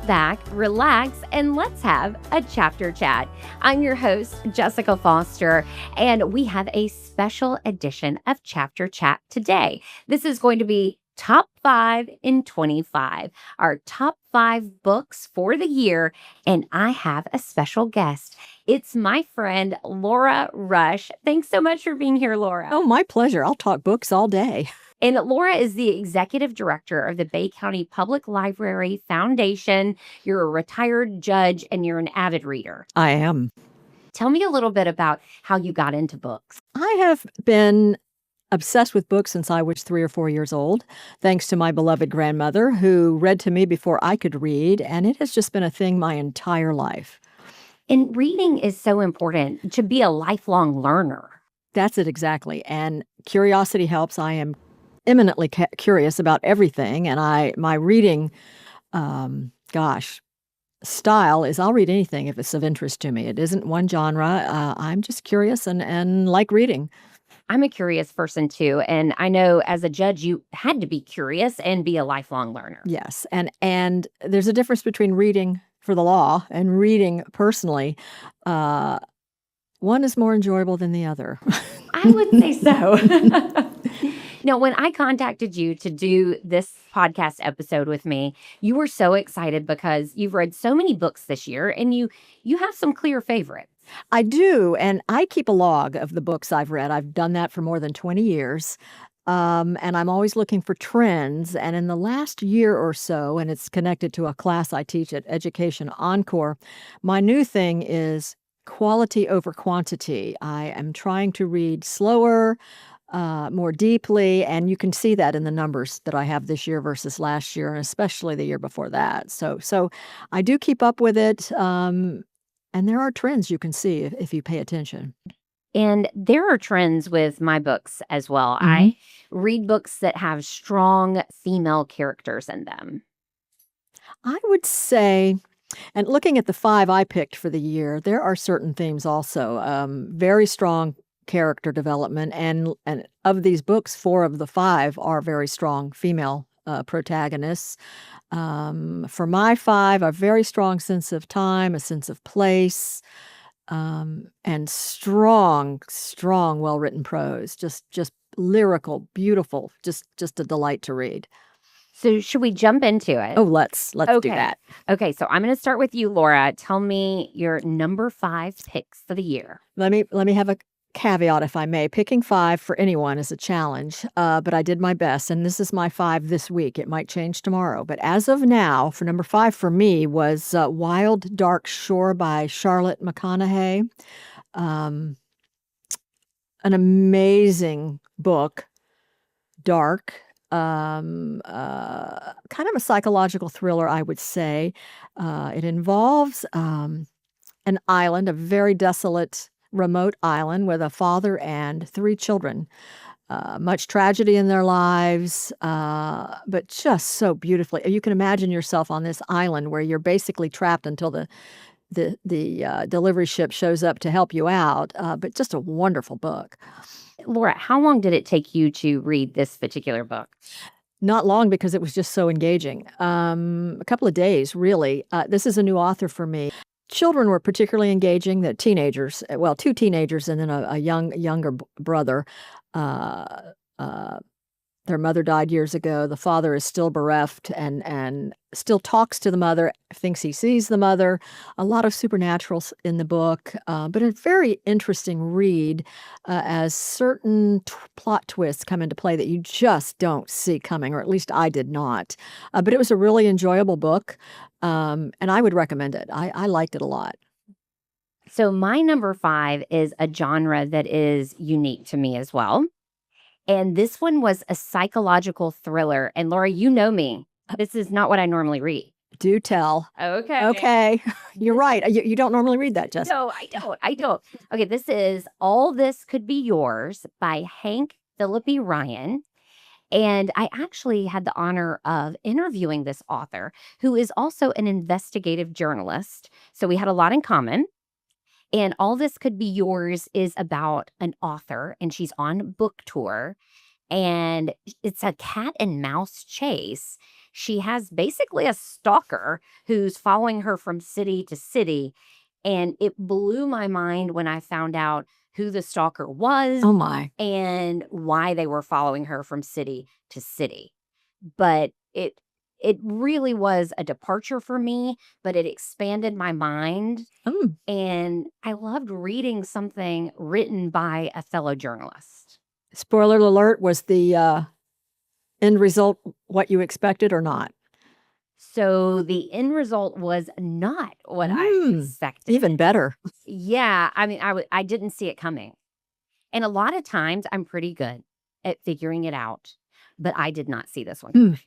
sit back, relax, and let's have a chapter chat. I'm your host, Jessica Foster, and we have a special edition of Chapter Chat today. This is going to be Top 5 in 25, our top 5 books for the year, and I have a special guest. It's my friend, Laura Roesch. Thanks so much for being here, Laura. Oh, my pleasure. I'll talk books all day. And Laura is the executive director of the Bay County Public Library Foundation. You're a retired judge and you're an avid reader. I am. Tell me a little bit about how you got into books. I have been obsessed with books since I was 3 or 4 years old, thanks to my beloved grandmother who read to me before I could read, and it has just been a thing my entire life. And reading is so important to be a lifelong learner. That's it exactly. And curiosity helps. I am eminently curious about everything, and my reading, style is I'll read anything if it's of interest to me. It isn't one genre. I'm just curious and like reading. I'm a curious person too, and I know as a judge you had to be curious and be a lifelong learner. Yes, and there's a difference between reading for the law and reading personally. One is more enjoyable than the other. I would say so. Now, when I contacted you to do this podcast episode with me, you were so excited because you've read so many books this year and you have some clear favorites. I do, and I keep a log of the books I've read. I've done that for more than 20 years, and I'm always looking for trends. And in the last year or so, and it's connected to a class I teach at Education Encore, my new thing is quality over quantity. I am trying to read slower, more deeply, and you can see that in the numbers that I have this year versus last year, and especially the year before that. So I do keep up with it, and there are trends you can see if you pay attention. And there are trends with my books as well. Mm-hmm. I read books that have strong female characters in them. I would say, and looking at the 5 I picked for the year, there are certain themes also. Very strong character development, and of these books, 4 of the 5 are very strong female protagonists. For my 5, a very strong sense of time, a sense of place, and strong, well-written prose. Just lyrical, beautiful, just a delight to read. So should we jump into it? Oh, let's do that. Okay, so I'm going to start with you, Laura. Tell me your number 5 picks for the year. Let me have a caveat, if I may. Picking 5 for anyone is a challenge, but I did my best, and this is my 5 this week. It might change tomorrow, but as of now, for number 5 for me was Wild Dark Shore by Charlotte McConaughey. An amazing book, dark, kind of a psychological thriller, I would say. It involves an island, a very desolate, remote island with a father and 3 children. Much tragedy in their lives, but just so beautifully. You can imagine yourself on this island where you're basically trapped until the delivery ship shows up to help you out. But just a wonderful book. Laura, how long did it take you to read this particular book? Not long, because it was just so engaging. A couple of days, really. This is a new author for me. Children were particularly engaging. The teenagers, 2 teenagers and then a younger brother. Their mother died years ago. The father is still bereft and still talks to the mother, thinks he sees the mother. A lot of supernaturals in the book, but a very interesting read as certain plot twists come into play that you just don't see coming, or at least I did not. But it was a really enjoyable book, and I would recommend it. I liked it a lot. So my number 5 is a genre that is unique to me as well. And this one was a psychological thriller. And Laura, you know me. This is not what I normally read. Do tell. Okay. You're right. You don't normally read that, Jessica. No, I don't. Okay, this is All This Could Be Yours by Hank Phillippe Ryan. And I actually had the honor of interviewing this author, who is also an investigative journalist. So we had a lot in common. And All This Could Be Yours is about an author, and she's on book tour. And it's a cat and mouse chase. she has basically a stalker who's following her from city to city. And it blew my mind when I found out who the stalker was Oh my. and why they were following her from city to city. But it really was a departure for me, but it expanded my mind. Mm. And I loved reading something written by a fellow journalist. Spoiler alert, was the end result what you expected or not? So the end result was not what I expected. Even better. Yeah, I mean, I didn't see it coming. And a lot of times I'm pretty good at figuring it out, but I did not see this one coming.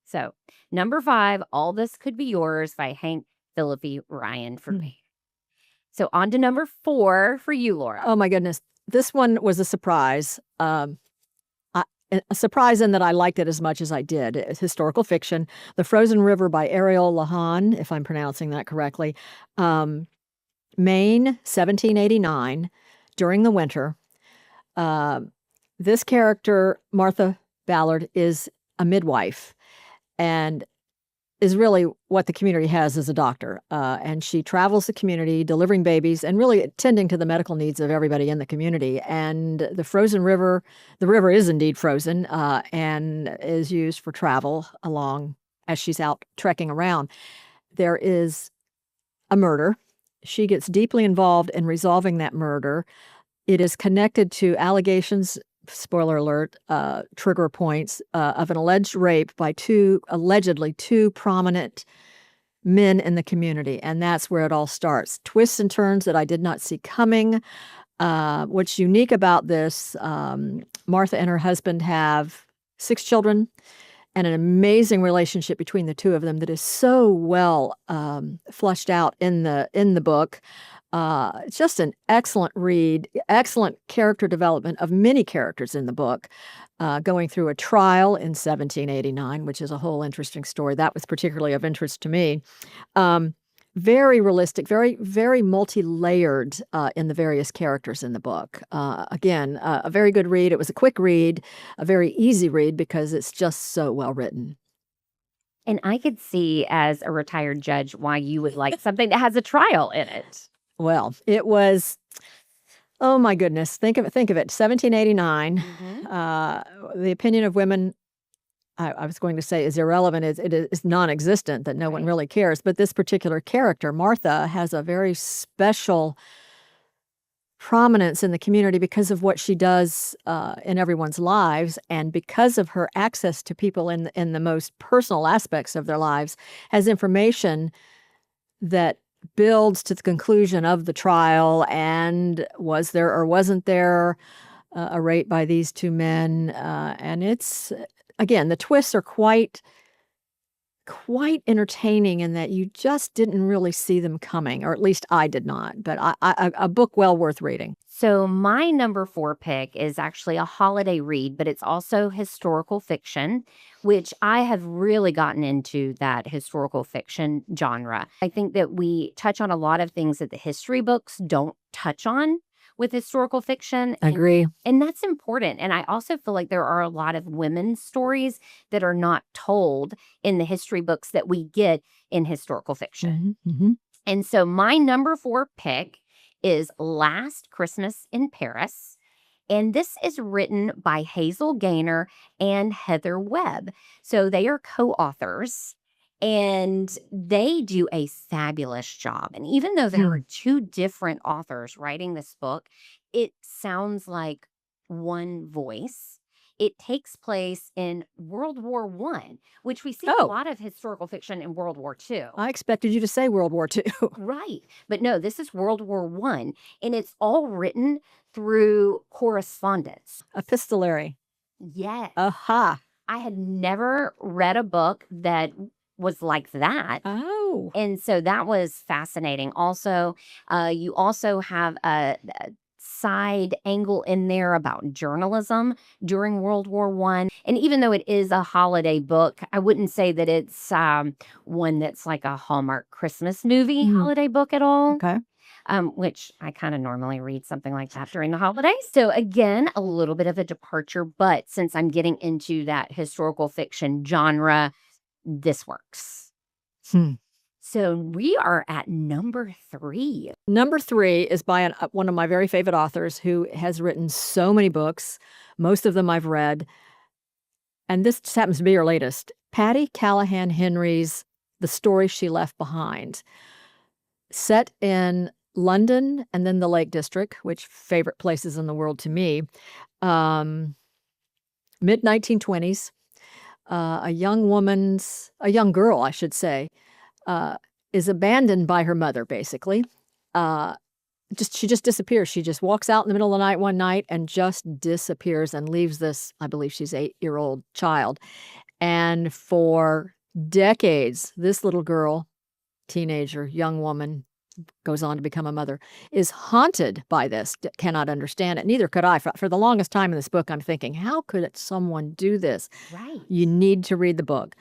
So, number 5, All This Could Be Yours by Hank Phillippi Ryan for me. So, on to number 4 for you, Laura. Oh my goodness. This one was a surprise. A surprise in that I liked it as much as I did. It's historical fiction. The Frozen River by Ariel Lahan, if I'm pronouncing that correctly. Maine, 1789, during the winter. This character, Martha Ballard, is a midwife and is really what the community has as a doctor. And she travels the community delivering babies and really tending to the medical needs of everybody in the community. And the frozen river, the river is indeed frozen and is used for travel along as she's out trekking around. There is a murder. She gets deeply involved in resolving that murder. It is connected to allegations, spoiler alert, trigger points, of an alleged rape by allegedly two prominent men in the community. And that's where it all starts. Twists and turns that I did not see coming. What's unique about this, Martha and her husband have 6 children and an amazing relationship between the two of them that is so well fleshed out in the book. It's just an excellent read, excellent character development of many characters in the book, going through a trial in 1789, which is a whole interesting story. That was particularly of interest to me. Very realistic, very, very multi-layered in the various characters in the book. Again, a very good read. It was a quick read, a very easy read because it's just so well written. And I could see as a retired judge why you would like something that has a trial in it. Well, it was, oh my goodness, think of it, 1789. The opinion of women, I was going to say, is irrelevant. It is non-existent, that no one really cares. But this particular character, Martha, has a very special prominence in the community because of what she does in everyone's lives, and because of her access to people in the most personal aspects of their lives, has information that builds to the conclusion of the trial. And was there or wasn't there a rape by these two men? And it's, again, the twists are quite entertaining in that you just didn't really see them coming, or at least I did not. But a book well worth reading. So my number 4 pick is actually a holiday read, but it's also historical fiction, which I have really gotten into that historical fiction genre. I think that we touch on a lot of things that the history books don't touch on with historical fiction. Agree. And that's important. And I also feel like there are a lot of women's stories that are not told in the history books that we get in historical fiction. And so my number 4 pick is Last Christmas in Paris. And this is written by Hazel Gaynor and Heather Webb. So they are co-authors. And they do a fabulous job. And even though there are 2 different authors writing this book, it sounds like one voice. It takes place in World War I, which we see a lot of historical fiction in World War II. I expected you to say World War II. Right. But no, this is World War I. And it's all written through correspondence. Epistolary. Yes. Aha. I had never read a book that was like that. Oh. And so that was fascinating. Also, you also have a side angle in there about journalism during World War I. And even though it is a holiday book, I wouldn't say that it's one that's like a Hallmark Christmas movie holiday book at all. Okay. Which I kind of normally read something like that during the holidays. So again, a little bit of a departure, but since I'm getting into that historical fiction genre, this works. Hmm. So we are at number 3. Number 3 is by one of my very favorite authors who has written so many books. Most of them I've read. And this just happens to be her latest. Patty Callahan Henry's The Story She Left Behind. Set in London and then the Lake District, which favorite places in the world to me. Mid-1920s. A young girl, I should say, is abandoned by her mother, basically. She just disappears. She just walks out in the middle of the night one night and just disappears and leaves this, I believe she's 8-year-old child. And for decades, this little girl, teenager, young woman, goes on to become a mother, is haunted by this, cannot understand it. Neither could I. For the longest time in this book, I'm thinking, how could someone do this? Right. You need to read the book.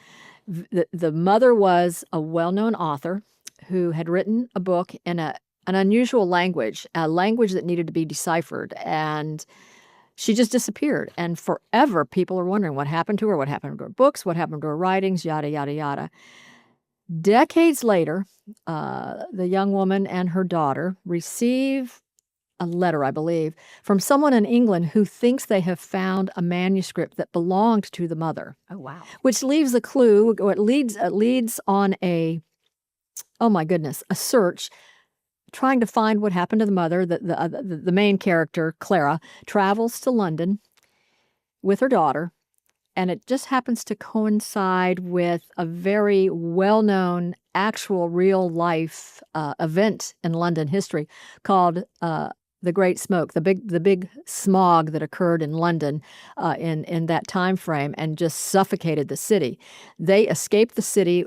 The mother was a well-known author who had written a book in an unusual language, a language that needed to be deciphered, and she just disappeared. And forever, people are wondering what happened to her, what happened to her books, what happened to her writings, yada, yada, yada. Decades later, the young woman and her daughter receive a letter, I believe, from someone in England who thinks they have found a manuscript that belonged to the mother. Oh, wow. Which leaves a clue, or it leads on a search trying to find what happened to the mother. The main character, Clara, travels to London with her daughter, and it just happens to coincide with a very well-known, actual, real-life event in London history called the Great Smoke, the big smog that occurred in London in that time frame and just suffocated the city. They escaped the city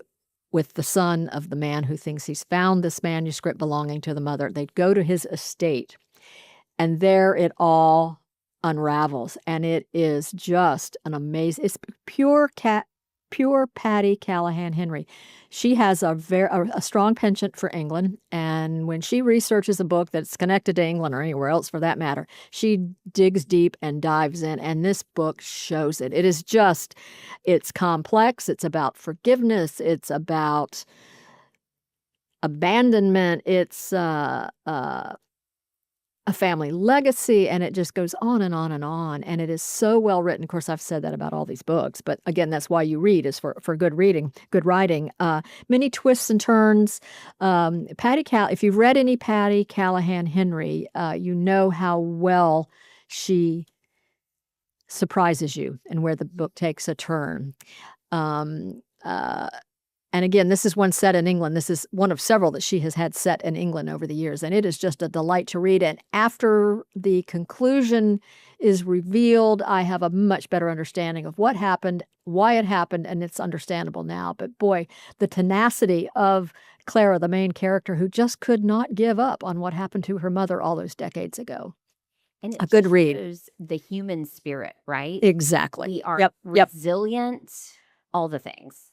with the son of the man who thinks he's found this manuscript belonging to the mother. They go to his estate, and there it all unravels, and it is just an amazing. It's pure Patty Callahan Henry. She has a strong penchant for England, and when she researches a book that's connected to England or anywhere else for that matter, she digs deep and dives in, and this book shows it. It's complex. It's about forgiveness. It's about abandonment. It's a family legacy, and it just goes on and on and on. And it is so well written. Of course, I've said that about all these books, but again, that's why you read, is for good reading, good writing. Many twists and turns. If you've read any Patty Callahan Henry, you know how well she surprises you and where the book takes a turn. And again, this is one set in England. This is one of several that she has had set in England over the years, and it is just a delight to read. And after the conclusion is revealed, I have a much better understanding of what happened, why it happened, and it's understandable now. But boy, the tenacity of Clara, the main character, who just could not give up on what happened to her mother all those decades ago. And a good read. Shows the human spirit, right? Exactly. We are resilient, all the things.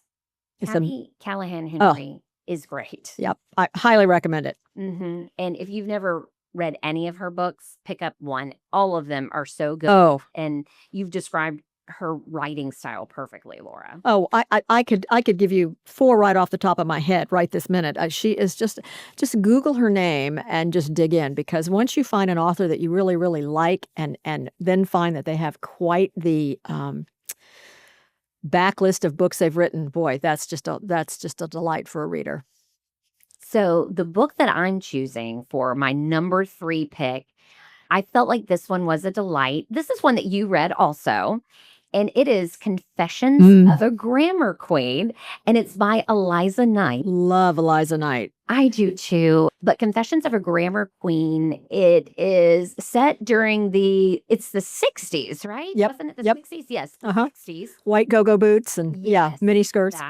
Patty Callahan Henry is great. Yep. I highly recommend it. Mm-hmm. And if you've never read any of her books, pick up one. All of them are so good. Oh. And you've described her writing style perfectly, Laura. Oh, I could give you 4 right off the top of my head right this minute. She is just Google her name and just dig in, because once you find an author that you really, really like and then find that they have quite the backlist of books they've written, boy, that's just a delight for a reader. So the book that I'm choosing for my number 3 pick, I felt like this one was a delight. This is one that you read also, and it is Confessions of a Grammar Queen, and it's by Eliza Knight. Love Eliza Knight. I do too. But Confessions of a Grammar Queen, it is set during it's the 60s, right? Yep. Wasn't it the Yep. 60s? Yes, the 60s. White go-go boots and mini skirts.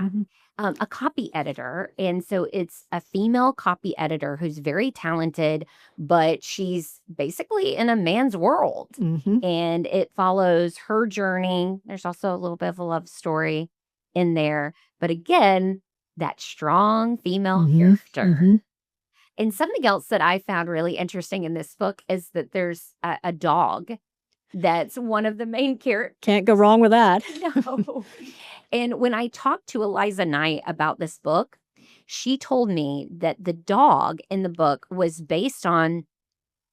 A copy editor. And so it's a female copy editor who's very talented, but she's basically in a man's world. And it follows her journey. There's also a little bit of a love story in there. But again, that strong female character. And something else that I found really interesting in this book is that there's a dog that's one of the main characters. Can't go wrong with that. No. And when I talked to Eliza Knight about this book, she told me that the dog in the book was based on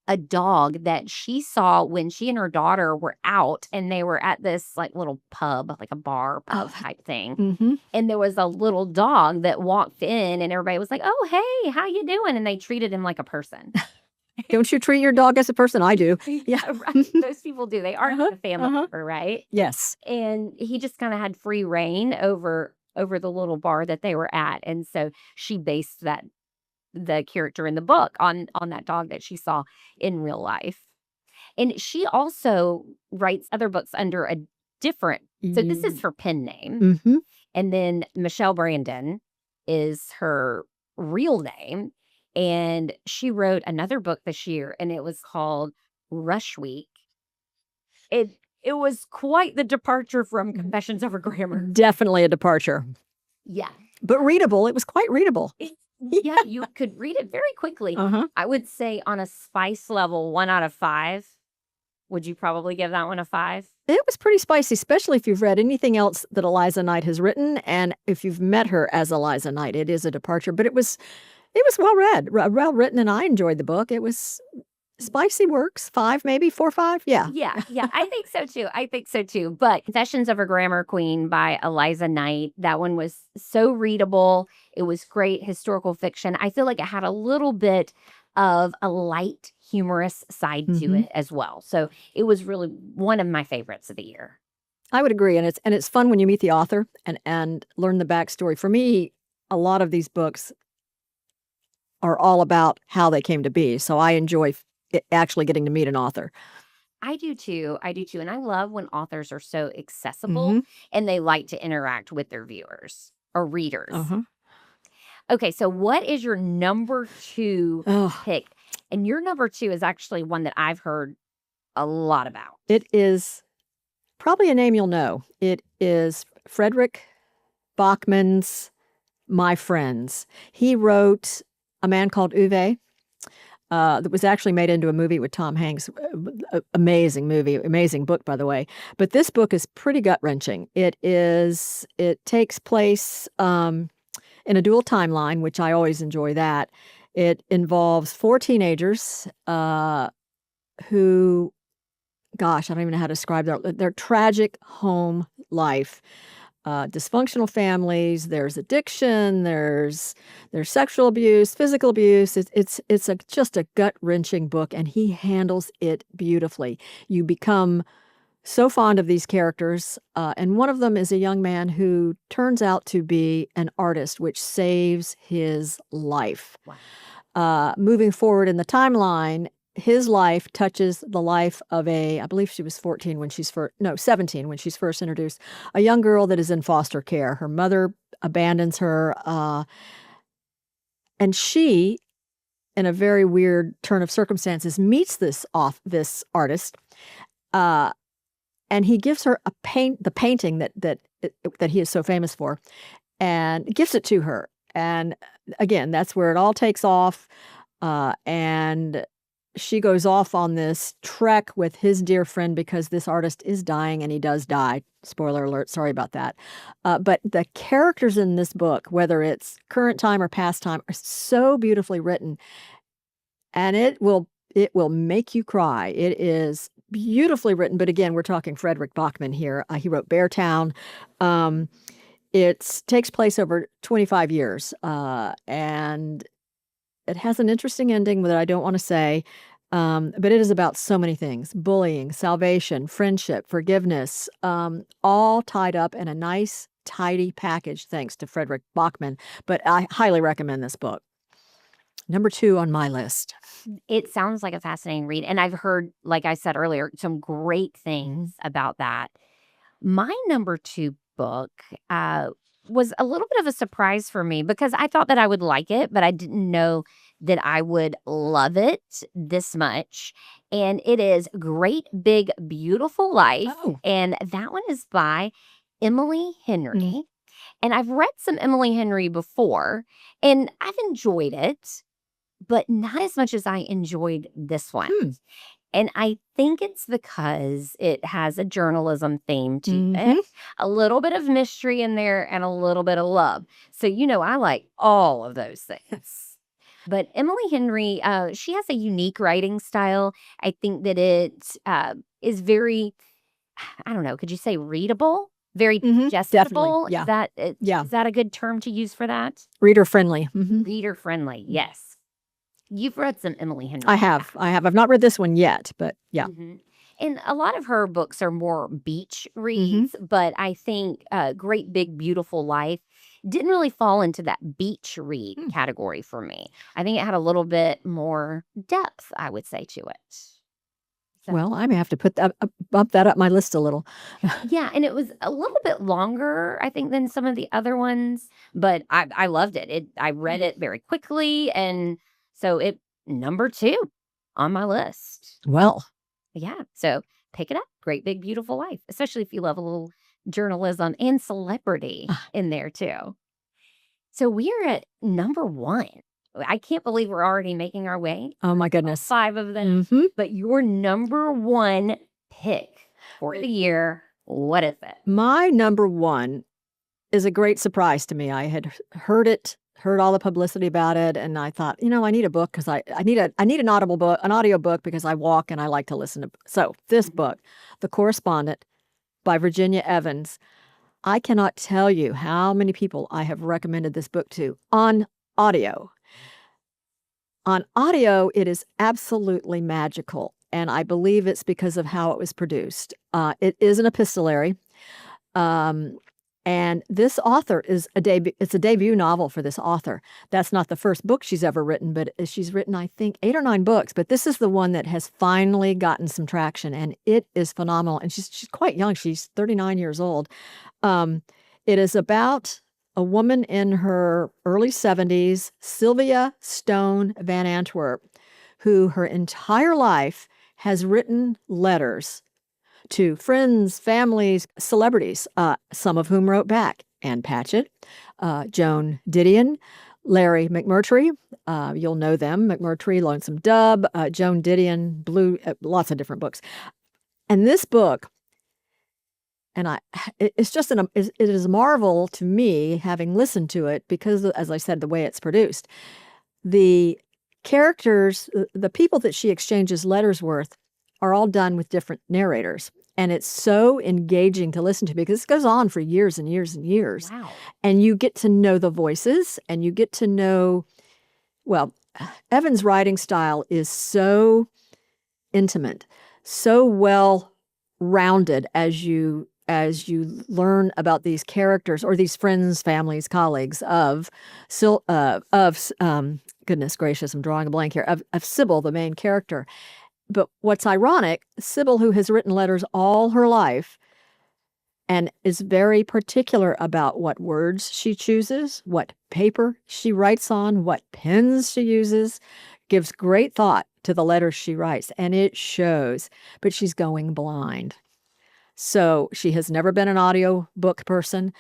a dog that she saw when she and her daughter were out and they were at this like little pub, like a bar pub type thing. Mm-hmm. And there was a little dog that walked in and everybody was like, "Oh, hey, how you doing?" And they treated him like a person. Don't you treat your dog as a person? I do. Yeah, right. Most people do. They aren't a family member, right? Yes. And he just kind of had free reign over the little bar that they were at. And so she based the character in the book on that dog that she saw in real life. And she also writes other books under a different, so this is her pen name. Mm-hmm. And then Michelle Brandon is her real name. And she wrote another book this year, and it was called Rush Week. It was quite the departure from Confessions of a Grammar. Definitely a departure. Yeah. But readable. It was quite readable. Yeah, you could read it very quickly. I would say on a spice level, 1 out of 5. Would you probably give that one a 5? It was pretty spicy, especially if you've read anything else that Eliza Knight has written. And if you've met her as Eliza Knight, it is a departure. But it was well read, well written, and I enjoyed the book. It was spicy works. 5, maybe 4, 5. Yeah. Yeah. I think so too. But Confessions of a Grammar Queen by Eliza Knight, that one was so readable. It was great historical fiction. I feel like it had a little bit of a light, humorous side to it as well. So it was really one of my favorites of the year. I would agree, and it's fun when you meet the author and learn the backstory. For me, a lot of these books are all about how they came to be. So I enjoy actually getting to meet an author. I do too. And I love when authors are so accessible and they like to interact with their viewers or readers. Okay, so what is your number 2 pick? And your number 2 is actually one that I've heard a lot about. It is probably a name you'll know. It is Frederick Bachman's My Friends. He wrote A Man Called Uwe. That was actually made into a movie with Tom Hanks. Amazing movie, amazing book, by the way. But this book is pretty gut-wrenching. It takes place in a dual timeline, which I always enjoy that. It involves 4 teenagers who, gosh, I don't even know how to describe their tragic home life. Dysfunctional families, there's addiction, there's sexual abuse, physical abuse. It's just a gut-wrenching book, and he handles it beautifully. You become so fond of these characters, and one of them is a young man who turns out to be an artist, which saves his life. Wow. Moving forward in the timeline, his life touches the life of I believe she was 17 when she's first introduced, a young girl that is in foster care. Her mother abandons her, and she, in a very weird turn of circumstances, meets this artist, and he gives her the painting that he is so famous for, and gives it to her. And again, that's where it all takes off, and she goes off on this trek with his dear friend because this artist is dying, and he does die. Spoiler alert, sorry about that. But the characters in this book, whether it's current time or past time, are so beautifully written, and it will make you cry. It is beautifully written, but again, we're talking Frederick Bachman here. He wrote Beartown. It takes place over 25 years, and it has an interesting ending that I don't want to say, but it is about so many things: bullying, salvation, friendship, forgiveness, all tied up in a nice, tidy package, thanks to Frederick Bachman. But I highly recommend this book. Number 2 on my list. It sounds like a fascinating read. And I've heard, like I said earlier, some great things about that. My number 2 book was a little bit of a surprise for me because I thought that I would like it, but I didn't know that I would love it this much. And it is Great Big Beautiful Life. Oh. And that one is by Emily Henry. And I've read some Emily Henry before, and I've enjoyed it, but not as much as I enjoyed this one. And I think it's because it has a journalism theme to Mhm. it, a little bit of mystery in there, and a little bit of love. So, I like all of those things. But Emily Henry, she has a unique writing style. I think that it is very, I don't know, could you say readable? Very Definitely. digestible? Yeah. Is Yeah. that a good term to use for that? Reader friendly. Mhm. Reader friendly, yes. You've read some Emily Henry. I have. I've not read this one yet, but yeah. Mhm. And a lot of her books are more beach Mhm. reads, but I think Great Big Beautiful Life didn't really fall into that beach read Hmm. category for me. I think it had a little bit more depth, I would say, to it. So, Well, I may have to put that bump that up my list a little. yeah, and it was a little bit longer, I think, than some of the other ones, but I loved it. I read it very quickly, and so it number 2 on my list. Well, Yeah, so pick it up. Great Big Beautiful Life, especially if you love a little journalism and celebrity in there too. So we're at number 1. I can't believe we're already making our way oh my through all goodness. 5 of them. Mhm. But your number 1 pick for the year, what is it? My number 1 is a great surprise to me. I had heard all the publicity about it, and I thought, I need a book because I need an audible book, an audio book because I walk and I like to listen to. So this Mhm. book, The Correspondent by Virginia Evans, I cannot tell you how many people I have recommended this book to on audio. On audio, it is absolutely magical, and I believe it's because of how it was produced. It is an epistolary. Um, and this author is it's a debut novel for this author. That's not the first book she's ever written, but she's written, I think, 8 or 9 books, but this is the one that has finally gotten some traction, and it is phenomenal. And she's quite young. She's 39 years old. Um, it is about a woman in her early 70s, Sylvia Stone Van Antwerp, who her entire life has written letters to friends, families, celebrities, some of whom wrote back. Ann Patchett, Joan Didion, Larry McMurtry. You'll know them. McMurtry, Lonesome Dove, Joan Didion, Blue, lots of different books. And this book, it's just it is a marvel to me, having listened to it, because, as I said, the way it's produced. The characters, the people that she exchanges letters with, are all done with different narrators. And it's so engaging to listen to because this goes on for years and years and years. Wow. And you get to know the voices and you get to know, well, Evan's writing style is so intimate, so well rounded as you learn about these characters or these friends, families, colleagues of goodness gracious, I'm drawing a blank here, of Sybil, the main character. But what's ironic, Sybil, who has written letters all her life and is very particular about what words she chooses, what paper she writes on, what pens she uses, gives great thought to the letters she writes, and it shows. But she's going blind. So she has never been an audiobook person,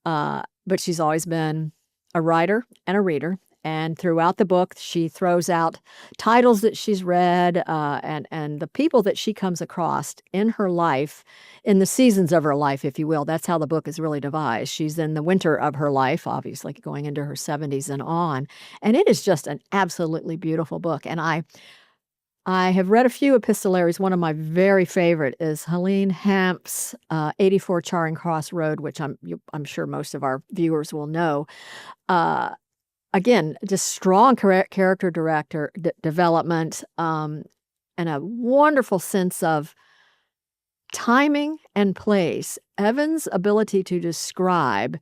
but she's always been a writer and a reader. And throughout the book, she throws out titles that she's read and the people that she comes across in her life, in the seasons of her life, if you will. That's how the book is really devised. She's in the winter of her life, obviously, going into her 70s and on. And it is just an absolutely beautiful book. And I have read a few epistolaries. One of my very favorite is Helene Hamp's 84 Charing Cross Road, which I'm sure most of our viewers will know. Again, just strong character development and a wonderful sense of timing and place. Evan's ability to describe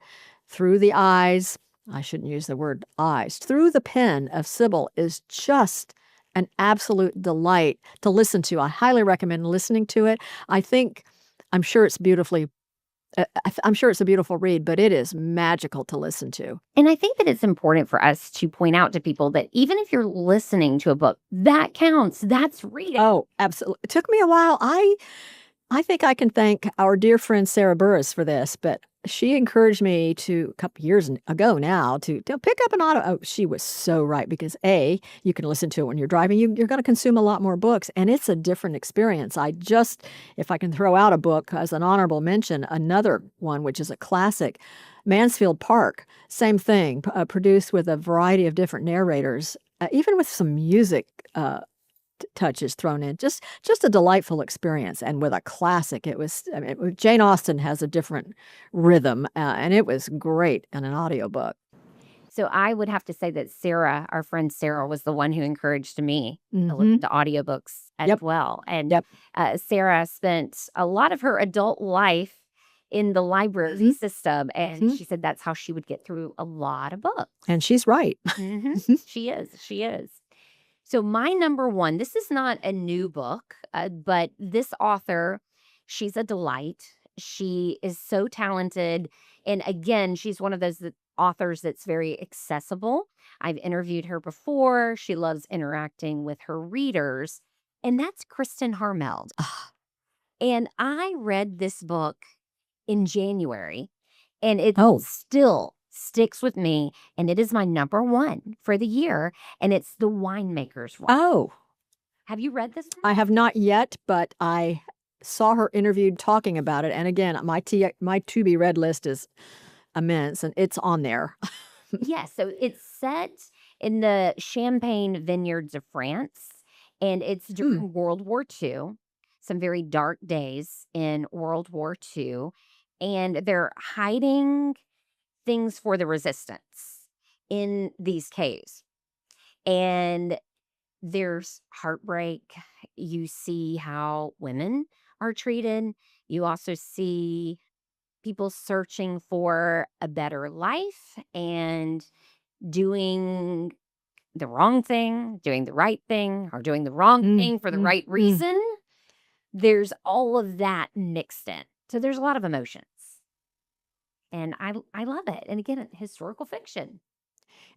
through the eyes, I shouldn't use the word eyes, through the pen of Sybil is just an absolute delight to listen to. I highly recommend listening to it. I'm sure it's beautifully I'm sure it's a beautiful read, but it is magical to listen to. And I think that it's important for us to point out to people that even if you're listening to a book, that counts. That's reading. Oh, absolutely. It took me a while. I think I can thank our dear friend Sarah Burris for this, but she encouraged me to, a couple years ago now, to pick up an audio. Oh, she was so right, because A, you can listen to it when you're driving. You're going to consume a lot more books, and it's a different experience. If I can throw out a book as an honorable mention, another one, which is a classic, Mansfield Park, same thing, produced with a variety of different narrators, even with some music touches thrown in. Just a delightful experience, and with a classic. It was, I mean, Jane Austen has a different rhythm, and it was great in an audiobook. So I would have to say that Sarah, our friend Sarah, was the one who encouraged me to Mhm. listen to audiobooks as Yep. well. And Yep. Sarah spent a lot of her adult life in the library system, and Mhm. she said that's how she would get through a lot of books. And she's right. hmm She is. She is. So my number one, this is not a new book, but this author, she's a delight. She is so talented. And again, she's one of those authors that's very accessible. I've interviewed her before. She loves interacting with her readers. And that's Kristen Harmeld. And I read this book in January, and it Oh. still sticks with me. And it is my number one for the year. And it's The Winemaker's Wife. Oh, Have you read this one? I have not yet, but I saw her interviewed talking about it. And again, my to be read list is immense, and it's on there. Yes. So it's set in the Champagne vineyards of France, and it's during World War II, some very dark days in World War II, and they're hiding things for the resistance in these caves. And there's heartbreak. You see how women are treated. You also see people searching for a better life and doing the wrong thing, doing the right thing, or doing the wrong thing for the right reason. There's all of that mixed in. So there's a lot of emotions. And I love it. And again, historical fiction.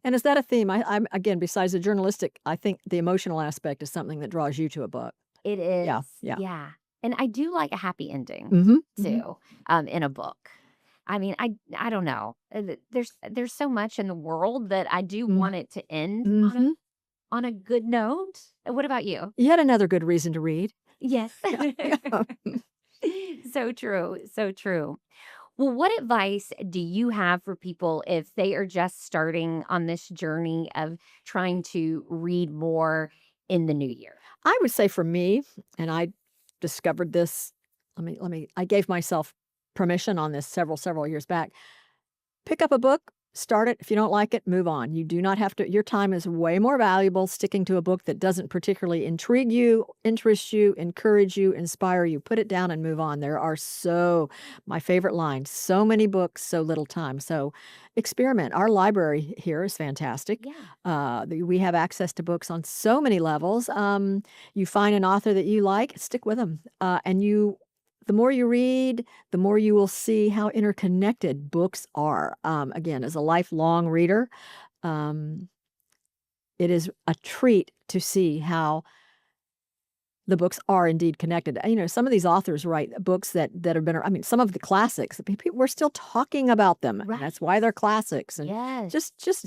And is that a theme? I'm again, besides the journalistic, I think the emotional aspect is something that draws you to a book. It is. Yeah. Yeah. And I do like a happy ending Mhm. too, in a book. I mean, I don't know. There's so much in the world that I do want it to end Mhm. on a good note. What about you? Yet another good reason to read. Yes. So true. So true. Well, what advice do you have for people if they are just starting on this journey of trying to read more in the new year? I would say for me, and I discovered this, I gave myself permission on this several years back. Pick up a book, start it. If you don't like it, move on. You do not have to, your time is way more valuable sticking to a book that doesn't particularly intrigue you, interest you, encourage you, inspire you. Put it down and move on. My favorite line, so many books, so little time. So experiment. Our library here is fantastic. Yeah. We have access to books on so many levels. You find an author that you like, stick with them. The more you read, the more you will see how interconnected books are. Again, as a lifelong reader, um, it is a treat to see how the books are indeed connected. Some of these authors write books that have been, some of the classics, we're still talking about them. Right. That's why they're classics. And Yes. just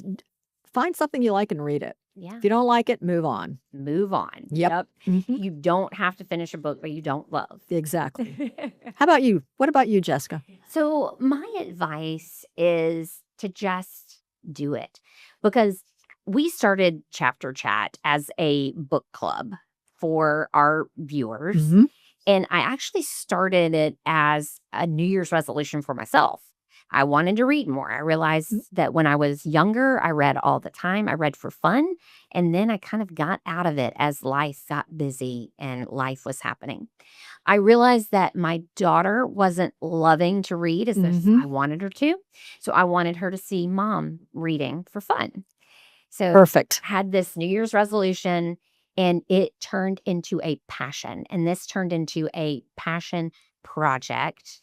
find something you like and read it. Yeah. If you don't like it, move on. Move on. Yep. Mhm. You don't have to finish a book that you don't love. Exactly. How about you? What about you, Jessica? So, my advice is to just do it, because we started Chapter Chat as a book club for our viewers. Mhm. And I actually started it as a New Year's resolution for myself. I wanted to read more. I realized that when I was younger, I read all the time. I read for fun. And then I kind of got out of it as life got busy and life was happening. I realized that my daughter wasn't loving to read as much as I wanted her to. So I wanted her to see mom reading for fun. So Perfect. had this New Year's resolution, and it turned into a passion. And this turned into a passion project.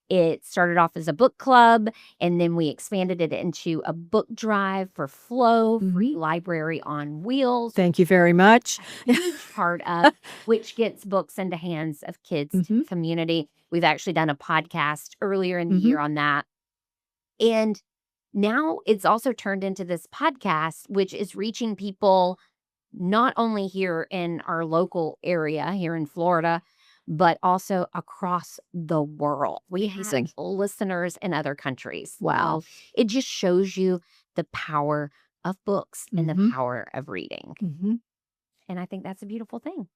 It started off as a book club, and then we expanded it into a book drive for Flow, free library on wheels. Thank you very much. Huge part of which gets books into hands of kids in the community. We've actually done a podcast earlier in the year on that. And now it's also turned into this podcast, which is reaching people not only here in our local area here in Florida, but also across the world. We have Amazing. listeners in other countries. Wow. It just shows you the power of books and the Mhm. power of reading. Mhm. And I think that's a beautiful thing.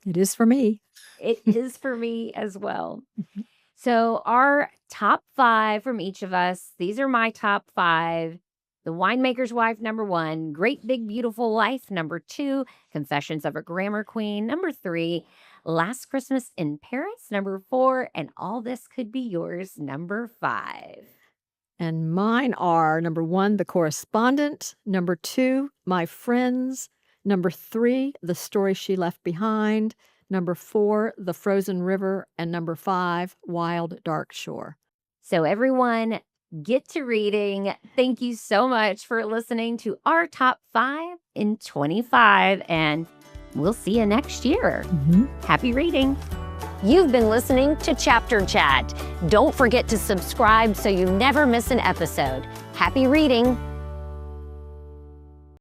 It is for me. It is for me as well. Mhm. So, our top 5 from each of us, these are my top 5. The Winemaker's Wife, number 1. Great Big Beautiful Life, number 2. Confessions of a Grammar Queen, number 3. Last Christmas in Paris, number 4. And All This Could Be Yours, number 5. And mine are number 1, The Correspondent, number 2, My Friends, number 3, The Story She Left Behind, number 4, The Frozen River, and number 5, Wild Dark Shore. So, everyone, get to reading. Thank you so much for listening to our top 5 in 25. And we'll see you next year. Happy reading. You've been listening to Chapter Chat. Don't forget to subscribe so you never miss an episode. Happy reading.